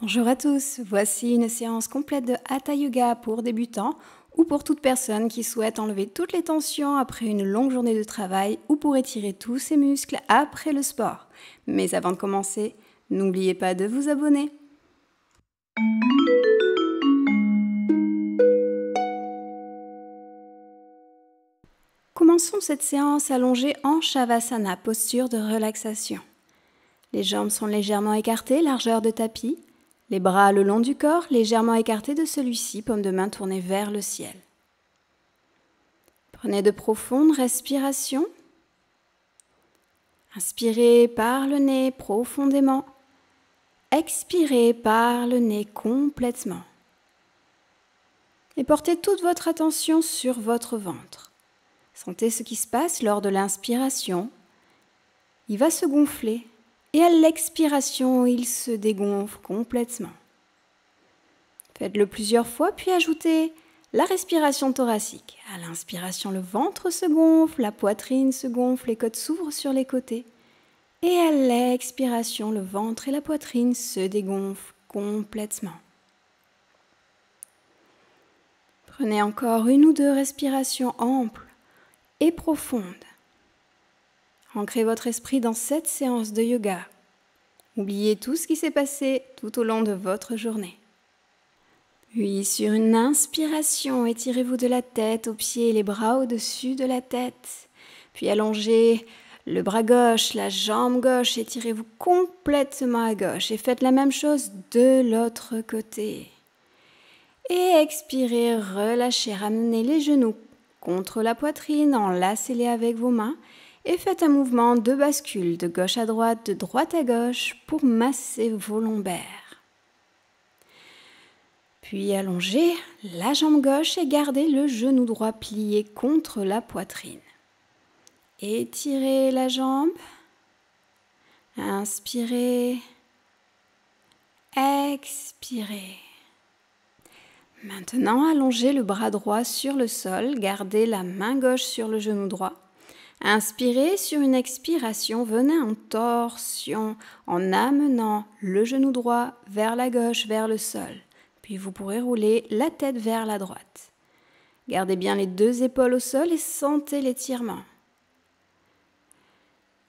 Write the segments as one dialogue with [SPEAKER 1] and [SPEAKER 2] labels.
[SPEAKER 1] Bonjour à tous, voici une séance complète de Hatha Yoga pour débutants ou pour toute personne qui souhaite enlever toutes les tensions après une longue journée de travail ou pour étirer tous ses muscles après le sport. Mais avant de commencer, n'oubliez pas de vous abonner. Commençons cette séance allongée en Shavasana, posture de relaxation. Les jambes sont légèrement écartées, largeur de tapis. Les bras le long du corps, légèrement écartés de celui-ci, paume de main tournée vers le ciel. Prenez de profondes respirations. Inspirez par le nez profondément. Expirez par le nez complètement. Et portez toute votre attention sur votre ventre. Sentez ce qui se passe lors de l'inspiration. Il va se gonfler et à l'expiration, il se dégonfle complètement. Faites-le plusieurs fois, puis ajoutez la respiration thoracique. À l'inspiration, le ventre se gonfle, la poitrine se gonfle, les côtes s'ouvrent sur les côtés. Et à l'expiration, le ventre et la poitrine se dégonflent complètement. Prenez encore une ou deux respirations amples et profondes. Ancrez votre esprit dans cette séance de yoga. Oubliez tout ce qui s'est passé tout au long de votre journée. Puis sur une inspiration, étirez-vous de la tête aux pieds, les bras au-dessus de la tête. Puis allongez le bras gauche, la jambe gauche, étirez-vous complètement à gauche et faites la même chose de l'autre côté. Et expirez, relâchez, ramenez les genoux contre la poitrine, enlacez-les avec vos mains et faites un mouvement de bascule de gauche à droite, de droite à gauche pour masser vos lombaires. Puis allongez la jambe gauche et gardez le genou droit plié contre la poitrine. Étirez la jambe. Inspirez. Expirez. Maintenant, allongez le bras droit sur le sol. Gardez la main gauche sur le genou droit. Inspirez, sur une expiration, venez en torsion en amenant le genou droit vers la gauche, vers le sol. Puis vous pourrez rouler la tête vers la droite. Gardez bien les deux épaules au sol et sentez l'étirement.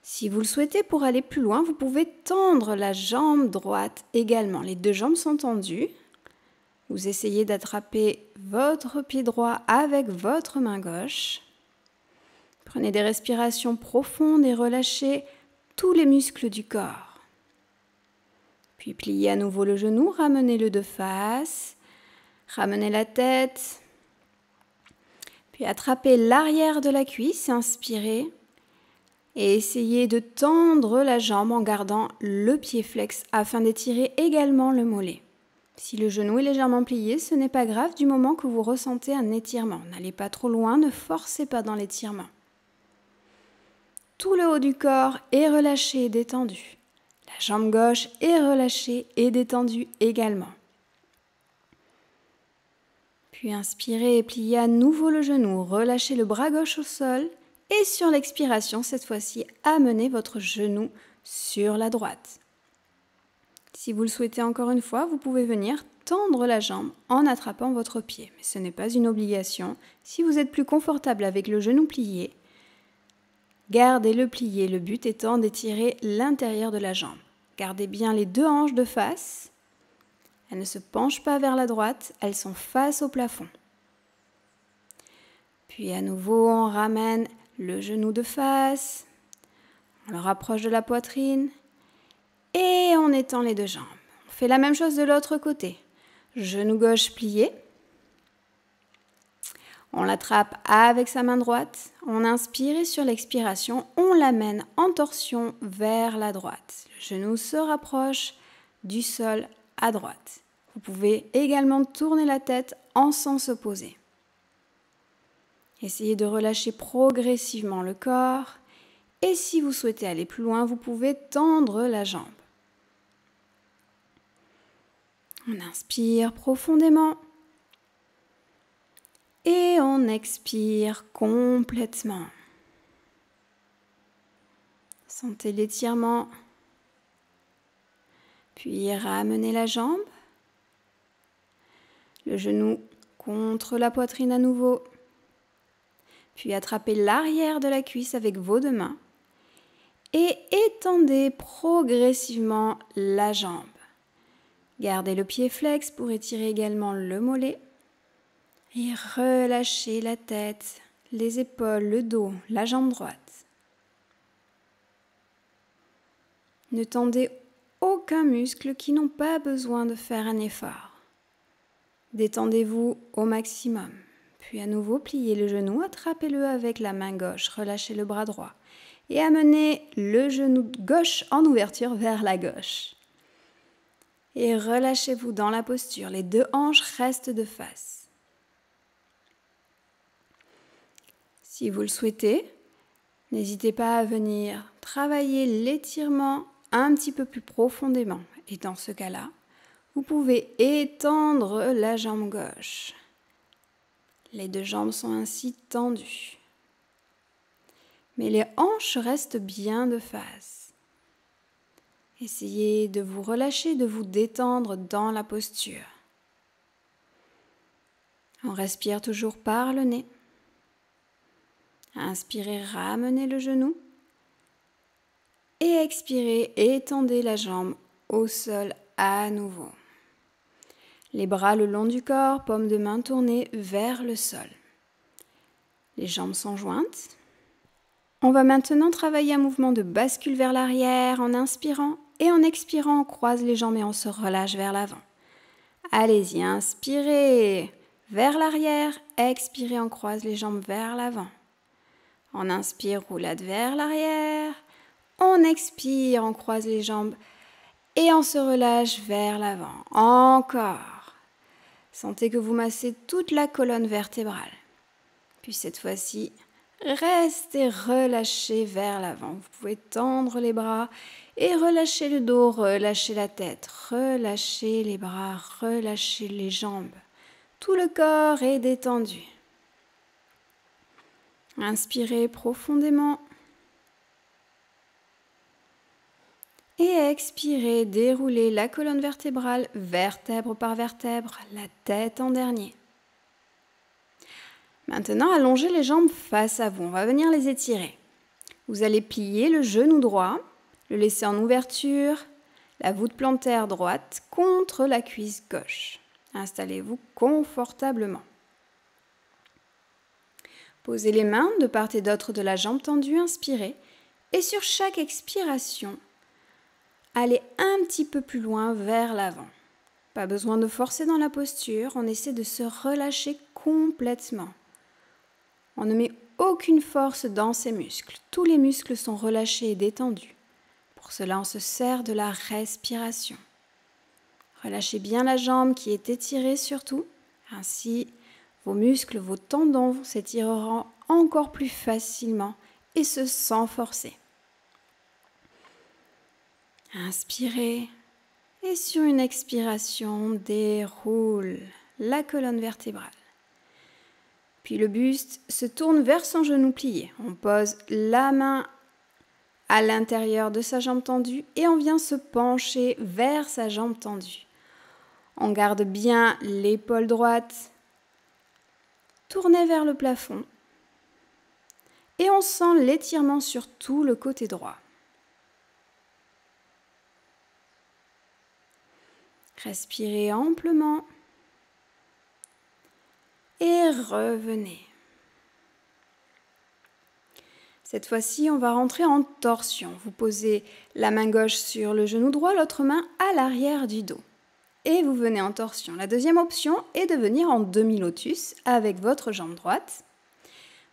[SPEAKER 1] Si vous le souhaitez, pour aller plus loin, vous pouvez tendre la jambe droite également. Les deux jambes sont tendues. Vous essayez d'attraper votre pied droit avec votre main gauche. Prenez des respirations profondes et relâchez tous les muscles du corps. Puis pliez à nouveau le genou, ramenez-le de face, ramenez la tête. Puis attrapez l'arrière de la cuisse, inspirez et essayez de tendre la jambe en gardant le pied flex afin d'étirer également le mollet. Si le genou est légèrement plié, ce n'est pas grave du moment que vous ressentez un étirement. N'allez pas trop loin, ne forcez pas dans l'étirement. Tout le haut du corps est relâché et détendu. La jambe gauche est relâchée et détendue également. Puis inspirez et pliez à nouveau le genou. Relâchez le bras gauche au sol. Et sur l'expiration, cette fois-ci, amenez votre genou sur la droite. Si vous le souhaitez encore une fois, vous pouvez venir tendre la jambe en attrapant votre pied. Mais ce n'est pas une obligation. Si vous êtes plus confortable avec le genou plié, gardez-le plié, le but étant d'étirer l'intérieur de la jambe. Gardez bien les deux hanches de face. Elles ne se penchent pas vers la droite, elles sont face au plafond. Puis à nouveau, on ramène le genou de face, on le rapproche de la poitrine et on étend les deux jambes. On fait la même chose de l'autre côté. Genou gauche plié. On l'attrape avec sa main droite, on inspire et sur l'expiration, on l'amène en torsion vers la droite. Le genou se rapproche du sol à droite. Vous pouvez également tourner la tête en sens opposé. Essayez de relâcher progressivement le corps et si vous souhaitez aller plus loin, vous pouvez tendre la jambe. On inspire profondément. Et on expire complètement. Sentez l'étirement. Puis ramenez la jambe, le genou contre la poitrine à nouveau. Puis attrapez l'arrière de la cuisse avec vos deux mains et étendez progressivement la jambe. Gardez le pied flex pour étirer également le mollet et relâchez la tête, les épaules, le dos, la jambe droite. Ne tendez aucun muscle qui n'ont pas besoin de faire un effort. Détendez-vous au maximum. Puis à nouveau, pliez le genou, attrapez-le avec la main gauche, relâchez le bras droit et amenez le genou gauche en ouverture vers la gauche. Et relâchez-vous dans la posture, les deux hanches restent de face. Si vous le souhaitez, n'hésitez pas à venir travailler l'étirement un petit peu plus profondément. Et dans ce cas-là, vous pouvez étendre la jambe gauche. Les deux jambes sont ainsi tendues. Mais les hanches restent bien de face. Essayez de vous relâcher, de vous détendre dans la posture. On respire toujours par le nez. Inspirez, ramenez le genou. Et expirez, étendez la jambe au sol à nouveau. Les bras le long du corps, paume de main tournée vers le sol. Les jambes sont jointes. On va maintenant travailler un mouvement de bascule vers l'arrière en inspirant et en expirant, on croise les jambes et on se relâche vers l'avant. Allez-y, inspirez vers l'arrière, expirez, on croise les jambes vers l'avant. On inspire, roulade vers l'arrière. On expire, on croise les jambes et on se relâche vers l'avant. Encore. Sentez que vous massez toute la colonne vertébrale. Puis cette fois-ci, restez relâché vers l'avant. Vous pouvez tendre les bras et relâcher le dos, relâcher la tête, relâcher les bras, relâcher les jambes. Tout le corps est détendu. Inspirez profondément. Et expirez, déroulez la colonne vertébrale, vertèbre par vertèbre, la tête en dernier. Maintenant, allongez les jambes face à vous. On va venir les étirer. Vous allez plier le genou droit, le laisser en ouverture, la voûte plantaire droite contre la cuisse gauche. Installez-vous confortablement. Posez les mains de part et d'autre de la jambe tendue, inspirez. Et sur chaque expiration, allez un petit peu plus loin vers l'avant. Pas besoin de forcer dans la posture, on essaie de se relâcher complètement. On ne met aucune force dans ces muscles. Tous les muscles sont relâchés et détendus. Pour cela, on se sert de la respiration. Relâchez bien la jambe qui est étirée surtout. Ainsi, vos muscles, vos tendons s'étireront encore plus facilement et ce sans forcer. Inspirez et sur une expiration, déroule la colonne vertébrale. Puis le buste se tourne vers son genou plié. On pose la main à l'intérieur de sa jambe tendue et on vient se pencher vers sa jambe tendue. On garde bien l'épaule droite tournée vers le plafond et on sent l'étirement sur tout le côté droit. Respirez amplement et revenez. Cette fois-ci, on va rentrer en torsion. Vous posez la main gauche sur le genou droit, l'autre main à l'arrière du dos. Et vous venez en torsion. La deuxième option est de venir en demi-lotus avec votre jambe droite.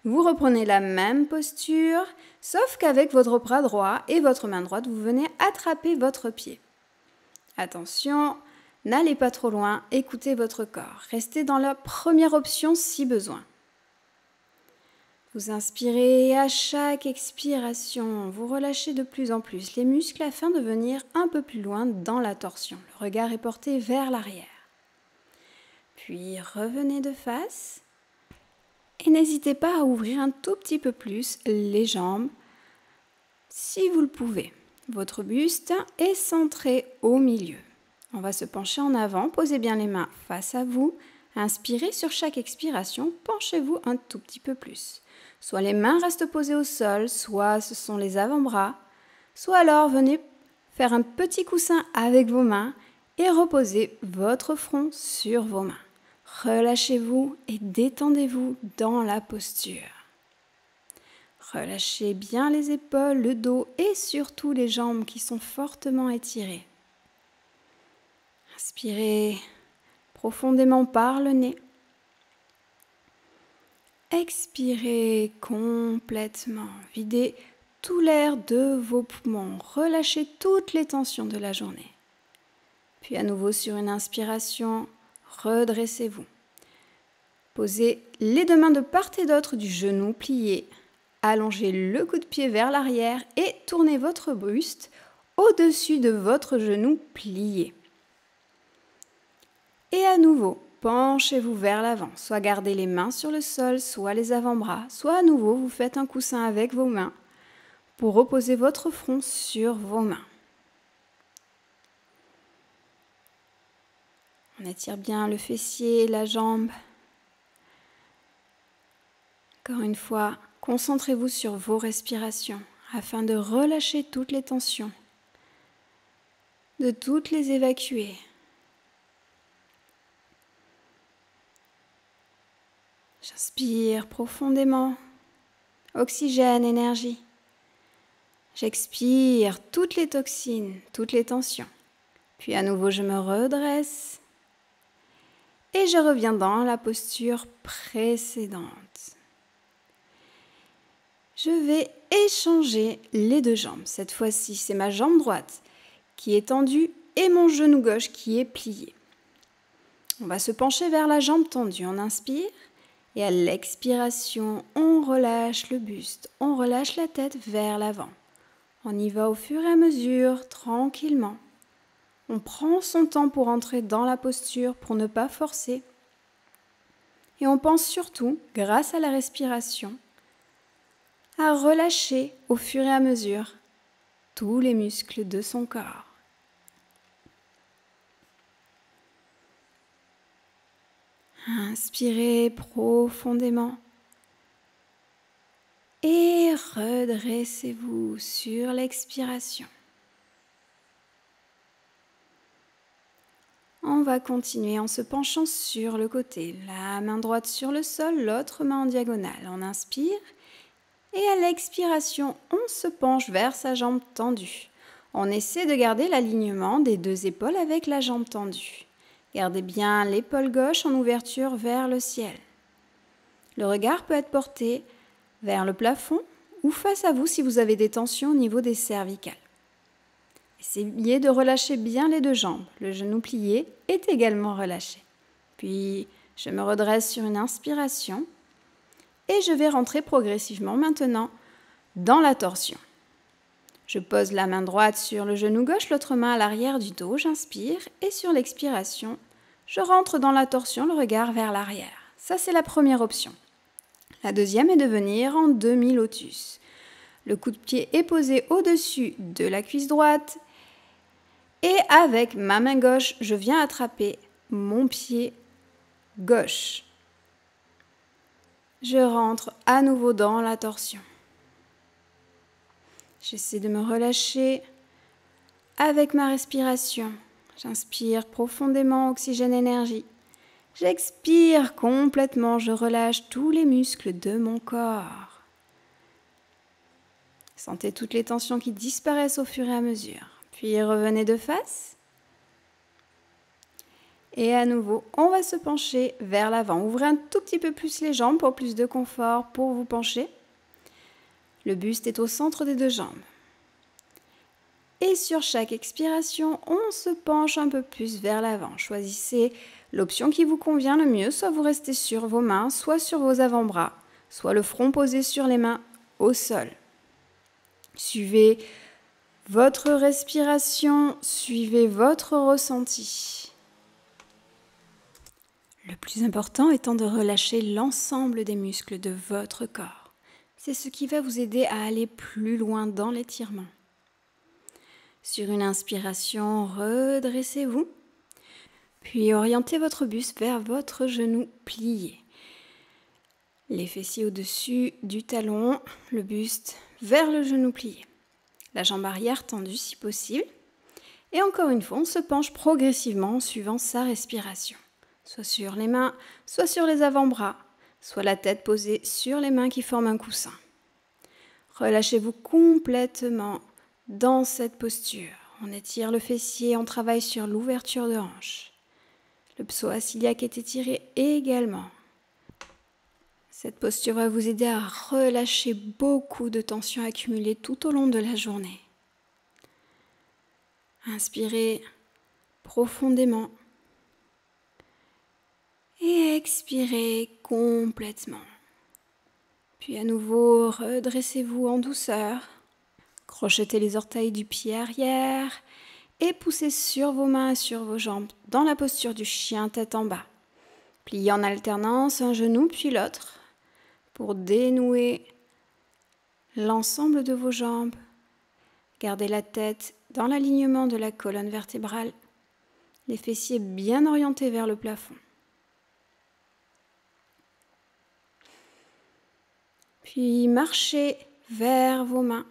[SPEAKER 1] Vous reprenez la même posture, sauf qu'avec votre bras droit et votre main droite, vous venez attraper votre pied. Attention, n'allez pas trop loin, écoutez votre corps. Restez dans la première option si besoin. Vous inspirez et à chaque expiration, vous relâchez de plus en plus les muscles afin de venir un peu plus loin dans la torsion. Le regard est porté vers l'arrière. Puis revenez de face et n'hésitez pas à ouvrir un tout petit peu plus les jambes si vous le pouvez. Votre buste est centré au milieu. On va se pencher en avant, posez bien les mains face à vous. Inspirez sur chaque expiration, penchez-vous un tout petit peu plus. Soit les mains restent posées au sol, soit ce sont les avant-bras, soit alors venez faire un petit coussin avec vos mains et reposez votre front sur vos mains. Relâchez-vous et détendez-vous dans la posture. Relâchez bien les épaules, le dos et surtout les jambes qui sont fortement étirées. Inspirez profondément par le nez. Expirez complètement. Videz tout l'air de vos poumons. Relâchez toutes les tensions de la journée. Puis à nouveau sur une inspiration, redressez-vous. Posez les deux mains de part et d'autre du genou plié. Allongez le coude de pied vers l'arrière et tournez votre buste au-dessus de votre genou plié. Et à nouveau, penchez-vous vers l'avant. Soit gardez les mains sur le sol, soit les avant-bras, soit à nouveau vous faites un coussin avec vos mains pour reposer votre front sur vos mains. On étire bien le fessier, la jambe. Encore une fois, concentrez-vous sur vos respirations afin de relâcher toutes les tensions, de toutes les évacuer. J'inspire profondément, oxygène, énergie. J'expire toutes les toxines, toutes les tensions. Puis à nouveau, je me redresse et je reviens dans la posture précédente. Je vais échanger les deux jambes. Cette fois-ci, c'est ma jambe droite qui est tendue et mon genou gauche qui est plié. On va se pencher vers la jambe tendue. On inspire et à l'expiration, on relâche le buste. On relâche la tête vers l'avant. On y va au fur et à mesure, tranquillement. On prend son temps pour entrer dans la posture, pour ne pas forcer. Et on pense surtout, grâce à la respiration, à relâcher au fur et à mesure tous les muscles de son corps. Inspirez profondément et redressez-vous sur l'expiration. On va continuer en se penchant sur le côté, la main droite sur le sol, l'autre main en diagonale. On inspire. Et à l'expiration, on se penche vers sa jambe tendue. On essaie de garder l'alignement des deux épaules avec la jambe tendue. Gardez bien l'épaule gauche en ouverture vers le ciel. Le regard peut être porté vers le plafond ou face à vous si vous avez des tensions au niveau des cervicales. Essayez de relâcher bien les deux jambes. Le genou plié est également relâché. Puis, je me redresse sur une inspiration. Et je vais rentrer progressivement maintenant dans la torsion. Je pose la main droite sur le genou gauche, l'autre main à l'arrière du dos, j'inspire et sur l'expiration, je rentre dans la torsion, le regard vers l'arrière. Ça, c'est la première option. La deuxième est de venir en demi-lotus. Le coup de pied est posé au-dessus de la cuisse droite et avec ma main gauche, je viens attraper mon pied gauche. Je rentre à nouveau dans la torsion. J'essaie de me relâcher avec ma respiration. J'inspire profondément, oxygène, énergie. J'expire complètement, je relâche tous les muscles de mon corps. Sentez toutes les tensions qui disparaissent au fur et à mesure. Puis revenez de face. Et à nouveau, on va se pencher vers l'avant. Ouvrez un tout petit peu plus les jambes pour plus de confort pour vous pencher. Le buste est au centre des deux jambes. Et sur chaque expiration, on se penche un peu plus vers l'avant. Choisissez l'option qui vous convient le mieux. Soit vous restez sur vos mains, soit sur vos avant-bras, soit le front posé sur les mains au sol. Suivez votre respiration, suivez votre ressenti. Le plus important étant de relâcher l'ensemble des muscles de votre corps. C'est ce qui va vous aider à aller plus loin dans l'étirement. Sur une inspiration, redressez-vous. Puis orientez votre buste vers votre genou plié. Les fessiers au-dessus du talon, le buste vers le genou plié. La jambe arrière tendue si possible. Et encore une fois, on se penche progressivement en suivant sa respiration. Soit sur les mains, soit sur les avant-bras, soit la tête posée sur les mains qui forment un coussin. Relâchez-vous complètement dans cette posture. On étire le fessier, on travaille sur l'ouverture de hanche. Le psoas iliaque est étiré également. Cette posture va vous aider à relâcher beaucoup de tensions accumulées tout au long de la journée. Inspirez profondément et expirez complètement. Puis à nouveau, redressez-vous en douceur. Crochetez les orteils du pied arrière et poussez sur vos mains et sur vos jambes dans la posture du chien tête en bas. Pliez en alternance un genou puis l'autre pour dénouer l'ensemble de vos jambes. Gardez la tête dans l'alignement de la colonne vertébrale, les fessiers bien orientés vers le plafond. Puis marchez vers vos mains.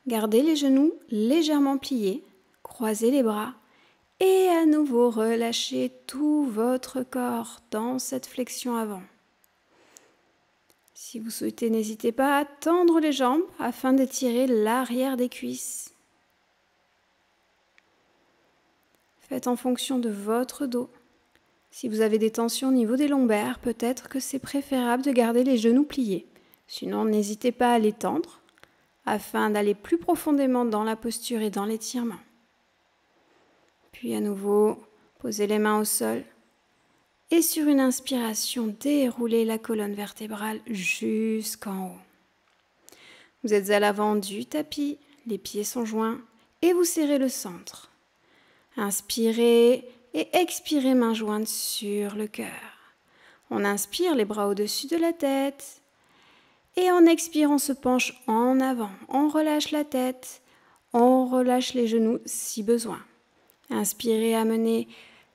[SPEAKER 1] Gardez les genoux légèrement pliés, croisez les bras et à nouveau relâchez tout votre corps dans cette flexion avant. Si vous souhaitez, n'hésitez pas à tendre les jambes afin d'étirer l'arrière des cuisses. Faites en fonction de votre dos. Si vous avez des tensions au niveau des lombaires, peut-être que c'est préférable de garder les genoux pliés. Sinon, n'hésitez pas à les tendre afin d'aller plus profondément dans la posture et dans l'étirement. Puis à nouveau, posez les mains au sol. Et sur une inspiration, déroulez la colonne vertébrale jusqu'en haut. Vous êtes à l'avant du tapis, les pieds sont joints et vous serrez le centre. Inspirez et expirez mains jointes sur le cœur. On inspire les bras au-dessus de la tête et en expirant on se penche en avant. On relâche la tête, on relâche les genoux si besoin. Inspirez, amenez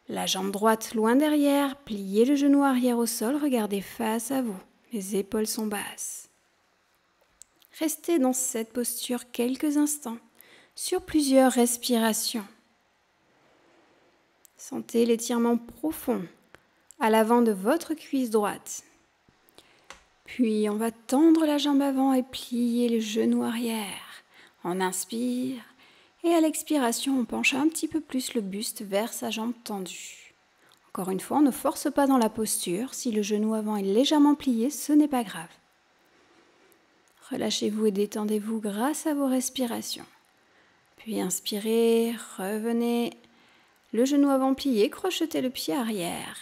[SPEAKER 1] la jambe droite loin derrière, pliez le genou arrière au sol, regardez face à vous. Les épaules sont basses. Restez dans cette posture quelques instants, sur plusieurs respirations. Sentez l'étirement profond à l'avant de votre cuisse droite. Puis on va tendre la jambe avant et plier le genou arrière. On inspire. Et à l'expiration, on penche un petit peu plus le buste vers sa jambe tendue. Encore une fois, on ne force pas dans la posture. Si le genou avant est légèrement plié, ce n'est pas grave. Relâchez-vous et détendez-vous grâce à vos respirations. Puis inspirez, revenez, le genou avant plié, crochetez le pied arrière.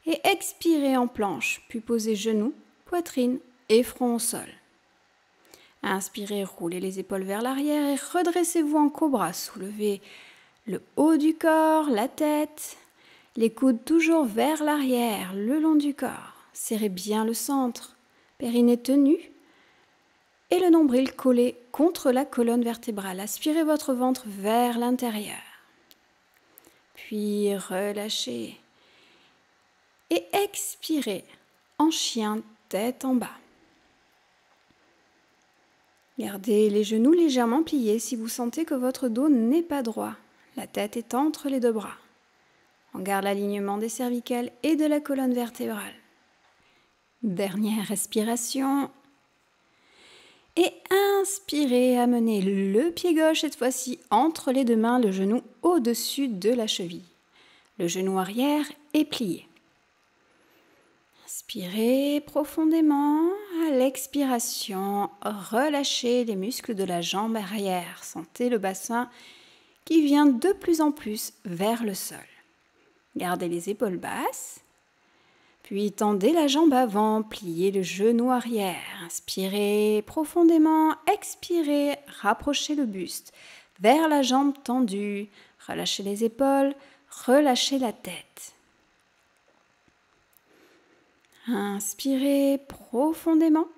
[SPEAKER 1] Et expirez en planche, puis posez genoux, poitrine et front au sol. Inspirez, roulez les épaules vers l'arrière et redressez-vous en cobra. Soulevez le haut du corps, la tête, les coudes toujours vers l'arrière, le long du corps. Serrez bien le centre, périnée tenu et le nombril collé contre la colonne vertébrale. Aspirez votre ventre vers l'intérieur. Puis relâchez et expirez en chien tête en bas. Gardez les genoux légèrement pliés si vous sentez que votre dos n'est pas droit. La tête est entre les deux bras. On garde l'alignement des cervicales et de la colonne vertébrale. Dernière respiration. Et inspirez, amenez le pied gauche cette fois-ci entre les deux mains, le genou au-dessus de la cheville. Le genou arrière est plié. Inspirez profondément. À l'expiration, relâchez les muscles de la jambe arrière. Sentez le bassin qui vient de plus en plus vers le sol. Gardez les épaules basses. Puis tendez la jambe avant, pliez le genou arrière. Inspirez profondément, expirez, rapprochez le buste vers la jambe tendue. Relâchez les épaules, relâchez la tête. Inspirez profondément,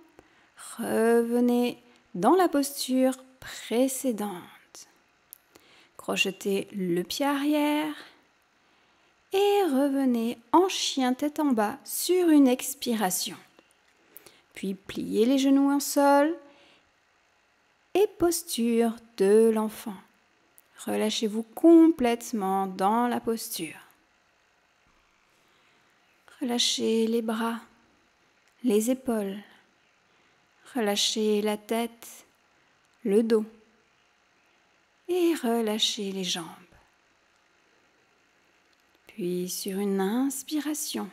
[SPEAKER 1] revenez dans la posture précédente. Crochetez le pied arrière et revenez en chien tête en bas sur une expiration. Puis pliez les genoux en sol et posture de l'enfant. Relâchez-vous complètement dans la posture. Relâchez les bras, les épaules. Relâchez la tête, le dos. Et relâchez les jambes. Puis sur une inspiration,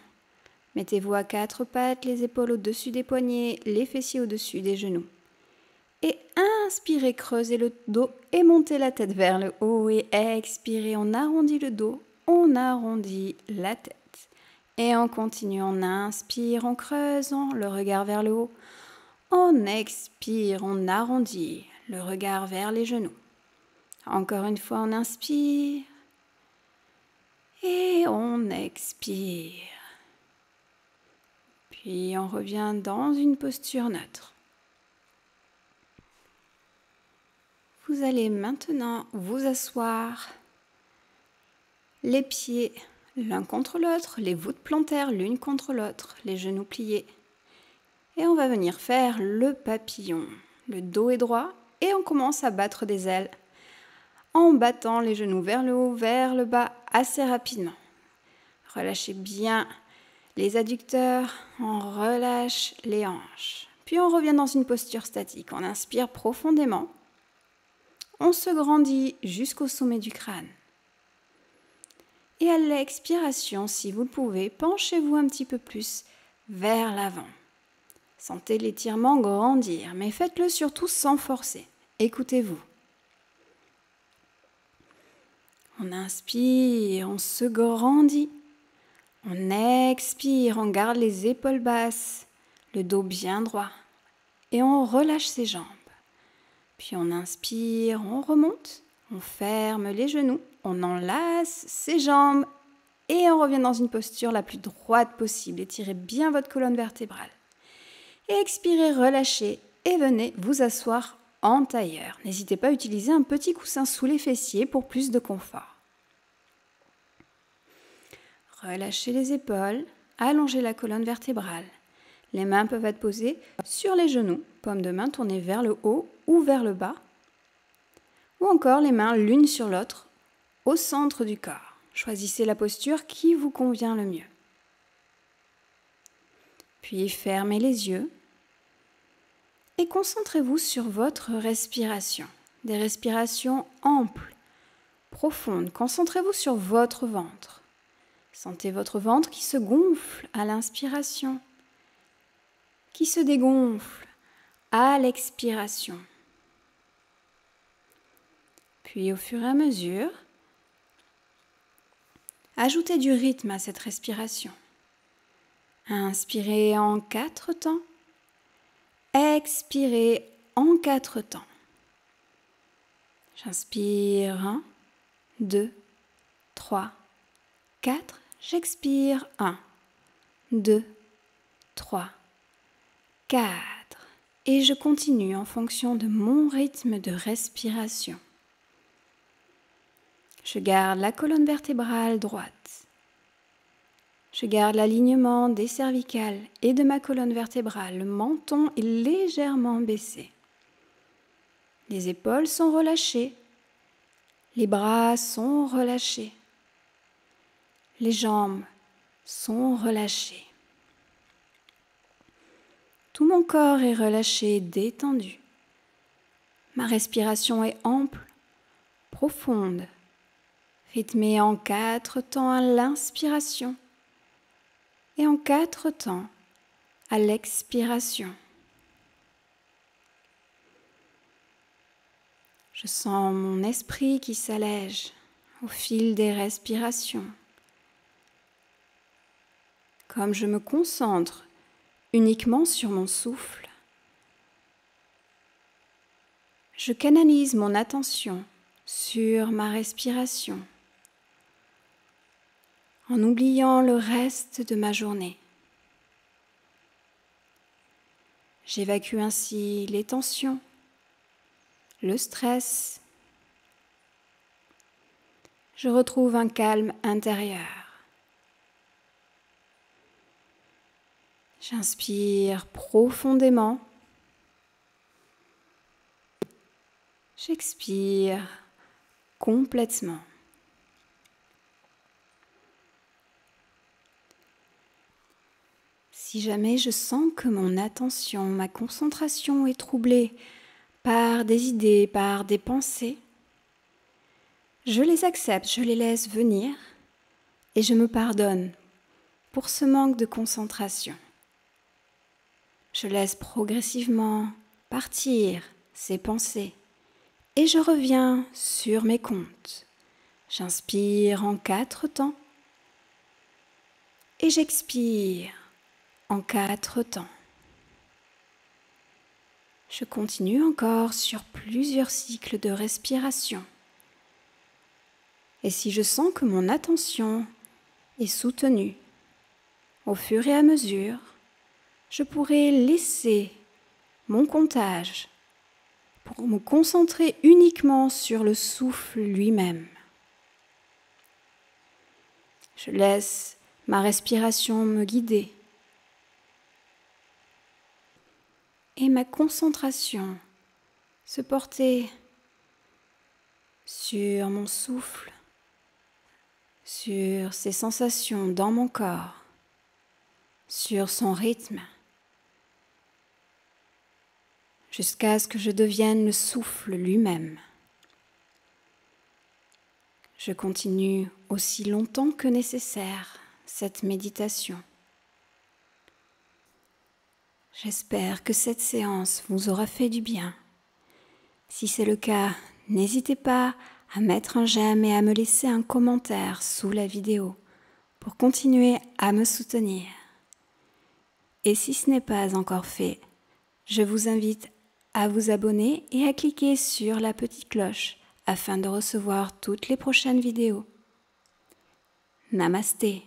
[SPEAKER 1] mettez-vous à quatre pattes, les épaules au-dessus des poignets, les fessiers au-dessus des genoux. Et inspirez, creusez le dos et montez la tête vers le haut. Et expirez, on arrondit le dos, on arrondit la tête. Et on continue, on inspire en creusant le regard vers le haut. On expire, on arrondit le regard vers les genoux. Encore une fois, on inspire et on expire. Puis on revient dans une posture neutre. Vous allez maintenant vous asseoir, les pieds l'un contre l'autre, les voûtes plantaires l'une contre l'autre, les genoux pliés. Et on va venir faire le papillon. Le dos est droit et on commence à battre des ailes en battant les genoux vers le haut, vers le bas assez rapidement. Relâchez bien les adducteurs, on relâche les hanches. Puis on revient dans une posture statique. On inspire profondément. On se grandit jusqu'au sommet du crâne. Et à l'expiration, si vous le pouvez, penchez-vous un petit peu plus vers l'avant. Sentez l'étirement grandir, mais faites-le surtout sans forcer. Écoutez-vous. On inspire, on se grandit. On expire, on garde les épaules basses, le dos bien droit. Et on relâche ses jambes. Puis on inspire, on remonte, on ferme les genoux, on enlace ses jambes et on revient dans une posture la plus droite possible. Étirez bien votre colonne vertébrale. Et expirez, relâchez et venez vous asseoir en tailleur. N'hésitez pas à utiliser un petit coussin sous les fessiers pour plus de confort. Relâchez les épaules, allongez la colonne vertébrale. Les mains peuvent être posées sur les genoux, paume de main tournée vers le haut ou vers le bas. Ou encore les mains l'une sur l'autre au centre du corps. Choisissez la posture qui vous convient le mieux. Puis fermez les yeux et concentrez-vous sur votre respiration. Des respirations amples, profondes. Concentrez-vous sur votre ventre. Sentez votre ventre qui se gonfle à l'inspiration, qui se dégonfle à l'expiration. Puis au fur et à mesure, ajoutez du rythme à cette respiration. Inspirez en 4 temps, expirez en 4 temps. J'inspire 1, 2, 3, 4. J'expire 1, 2, 3, 4. Et je continue en fonction de mon rythme de respiration. Je garde la colonne vertébrale droite. Je garde l'alignement des cervicales et de ma colonne vertébrale. Le menton est légèrement baissé. Les épaules sont relâchées. Les bras sont relâchés. Les jambes sont relâchées. Tout mon corps est relâché, détendu. Ma respiration est ample, profonde, rythmée en 4 temps à l'inspiration et en 4 temps à l'expiration. Je sens mon esprit qui s'allège au fil des respirations. Comme je me concentre uniquement sur mon souffle, je canalise mon attention sur ma respiration en oubliant le reste de ma journée. J'évacue ainsi les tensions, le stress, je retrouve un calme intérieur. J'inspire profondément. J'expire complètement. Si jamais je sens que mon attention, ma concentration est troublée par des idées, par des pensées, je les accepte, je les laisse venir et je me pardonne pour ce manque de concentration. Je laisse progressivement partir ces pensées et je reviens sur mes comptes. J'inspire en 4 temps et j'expire en 4 temps. Je continue encore sur plusieurs cycles de respiration. Et si je sens que mon attention est soutenue, au fur et à mesure, je pourrai laisser mon comptage pour me concentrer uniquement sur le souffle lui-même. Je laisse ma respiration me guider et ma concentration se porter sur mon souffle, sur ses sensations dans mon corps, sur son rythme, jusqu'à ce que je devienne le souffle lui-même. Je continue aussi longtemps que nécessaire cette méditation. J'espère que cette séance vous aura fait du bien. Si c'est le cas, n'hésitez pas à mettre un j'aime et à me laisser un commentaire sous la vidéo pour continuer à me soutenir. Et si ce n'est pas encore fait, je vous invite à vous abonner et à cliquer sur la petite cloche afin de recevoir toutes les prochaines vidéos. Namasté.